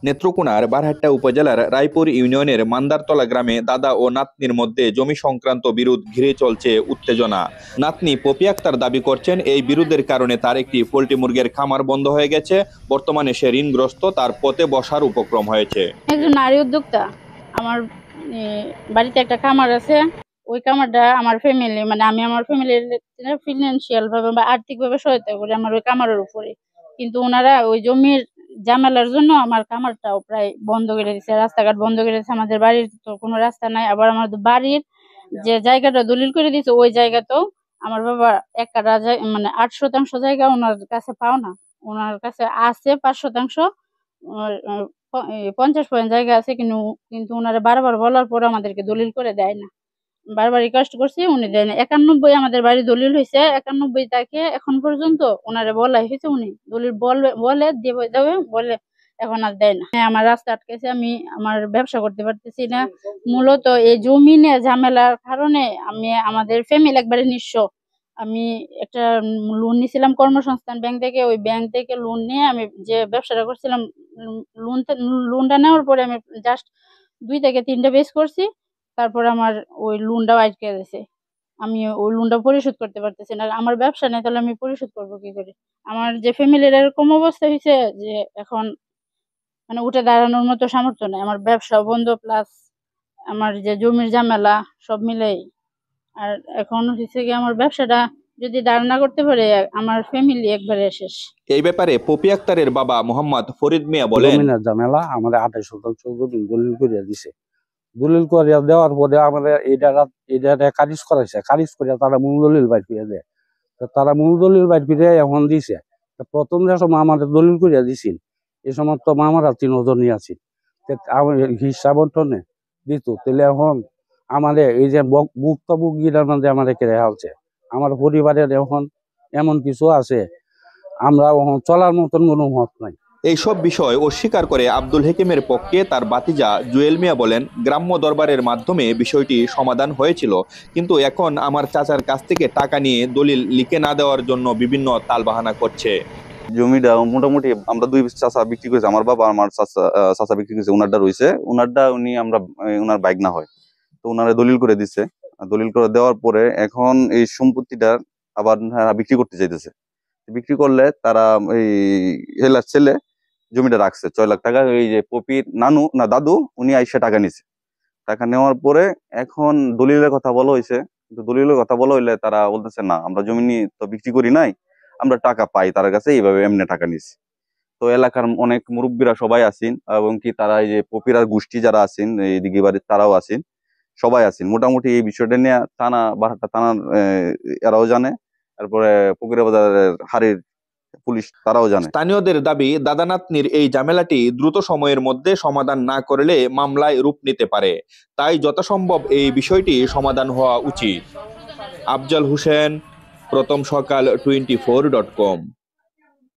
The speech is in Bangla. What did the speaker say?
নেত্রকোনার বারহাট্টা উপজেলার রায়পুর ইউনিয়নের মান্দারতলা গ্রামে দাদা ও নাতনির মধ্যে জমি সংক্রান্ত বিরোধ ঘিরে চলছে উত্তেজনা। নাতনি পপি আক্তার দাবি করছেন এই বিরোধের কারণে তার একটি পোল্ট্রি মুরগির খামার বন্ধ হয়ে গেছে। বর্তমানে সে ঋণগ্রস্ত, তার পথে বসার উপক্রম হয়েছে। একজন নারী উদ্যোক্তা, আমার বাড়িতে একটা খামার আছে। ওই খামারটা আমার ফ্যামিলি, মানে আমি আমার ফ্যামিলির ফিনান্সিয়াল ভাবে বা আর্থিক ভাবে সহায়তা করি আমার ওই খামারের উপরে। কিন্তু ওনারা ওই জমির ঝামেলার জন্য আমার খামারটাও প্রায় বন্ধ করে দিচ্ছে, রাস্তাঘাট বন্ধ করে দিচ্ছে। আমাদের বাড়ির তো কোনো রাস্তা নাই, আবার আমাদের বাড়ির যে জায়গাটা দলিল করে দিচ্ছে ওই জায়গাতেও আমার বাবা এক কাঠা মানে 8% জায়গা ওনার কাছে পাও না, ওনার কাছে আছে 5%। 50% জায়গা আছে, কিন্তু কিন্তু ওনারা বারবার বলার পর আমাদেরকে দলিল করে দেয় না। বারবার রিকোয়েস্ট করছি, উনি দেয় না। 91 আমাদের বাড়ি দলিল হয়েছে, 91 তাকে এখন পর্যন্ত ওনারে বলাই হয়েছে, উনি দলিল বলে দেবে বলে, এখন আর দেয় না। আমার রাস্তা আটকেছে, আমি আমার ব্যবসা করতে পারতেছি না। মূলত এই জমিনে ঝামেলার কারণে আমাদের ফ্যামিলি একবারে নিঃস্ব। আমি একটা লোন নিয়েছিলাম কর্মসংস্থান ব্যাংক থেকে, ওই ব্যাংক থেকে লোন নিয়ে আমি যে ব্যবসাটা করছিলাম, লোনটা নেওয়ার পরে আমি জাস্ট 2 থেকে 3টা বেচ করছি। তারপর আমার ওই লোনটাও আটকে গেছে, আমি ওই লোনটা পরিশোধ করতে পারতেছি না। আমার ব্যবসা নেই, তাহলে আমি পরিশোধ করবো কি করে? আমার যে ফ্যামিলির এরকম অবস্থা হয়েছে যে এখন মানে উঠে দাঁড়ানোর মতো সামর্থ্য নেই। আমার ব্যবসা বন্ধ, প্লাস আমার যে জমির ঝামেলা সব মিলেই। আর এখন হচ্ছে কি, আমার ব্যবসাটা যদি দাঁড় না করতে পারে আমার ফ্যামিলি একবারে শেষ। এই ব্যাপারে পপি আক্তারের বাবা মোহাম্মদ ফরিদ মিয়া বলেন, জমিনের ঝামেলা আমাদের 28% জমি দলিল করিয়া দিছে। দলিল করিয়া দেওয়ার পরে আমাদের এটা খারিজ করাইছে, খারিজ করিয়া তারা মূল দলিল বাইর করিয়া দেয়। তারা মূল দলিল বাইর করিয়া এখন দিছে। প্রথম যে সময় আমাদের দলিল করিয়া দিছিল, এই সময় তো মামারা 3 জনই আছি, হিসাব বন্টনে দিত। তাহলে এখন আমাদের এই যে ভুক্তভোগীরা মধ্যে আমাদের কেড়ে হালছে। আমার পরিবারের এখন এমন কিছু আছে, আমরা এখন চলার মতন কোনো মত নাই। এইসব বিষয় অস্বীকার করে আব্দুল হেকিমের পক্ষে তার ভাতিজা জুয়েল মিয়া বলেন, গ্রাম্য দরবারের মাধ্যমে বিষয়টি সমাধান হয়েছিল, কিন্তু এখন আমার চাচার কাছ থেকে টাকা নিয়ে দলিল লিখে না দেওয়ার জন্য বিভিন্ন তালবাহানা করছে। জমিটা মোটামুটি আমরা 2 চাচা বিক্রি করেছি, আমার বাবা আমার চাচা বিক্রি করেছে। উনারটা রয়েছে, উনারটা উনার বাইক না হয়, তো উনারে দলিল করে দিচ্ছে। দলিল করে দেওয়ার পরে এখন এই সম্পত্তিটা আবার বিক্রি করতে চাইতেছে। বিক্রি করলে তারা এই হেলার ছেলে জমিটা রাখছে 6 লাখ টাকা। ওই যে পপির দাদু উনি আইসা টাকা নিছে। টাকা নেওয়ার পরে এখন দলিলের কথা বলা হয়েছে, কিন্তু দলিলের কথা বলা হইলে তারা বলতেছে না, আমরা জমি তো বিক্রি করি নাই, আমরা টাকা পাই তার কাছে, এইভাবে এমনি টাকা নিছি। তো এলাকার অনেক মুরব্বীরা সবাই আছেন, এবং কি তারা এই যে পপিরার গোষ্ঠী যারা আছেন এইদিকে বাড়ির তারাও আছেন, সবাই আছেন। মোটামুটি এই বিষয়টা নিয়ে বারহাট্টা থানার এরাও জানে, তারপরে পুকুরা বাজারের হাড়ির পুলিশ তারাও জানে। স্থানীয়দের দাবি, দাদা নাতনির এই ঝামেলাটি দ্রুত সময়ের মধ্যে সমাধান না করলে মামলায় রূপ নিতে পারে। তাই যথাসম্ভব এই বিষয়টি সমাধান হওয়া উচিত। আফজাল হোসেন, প্রথম সকাল 24.com।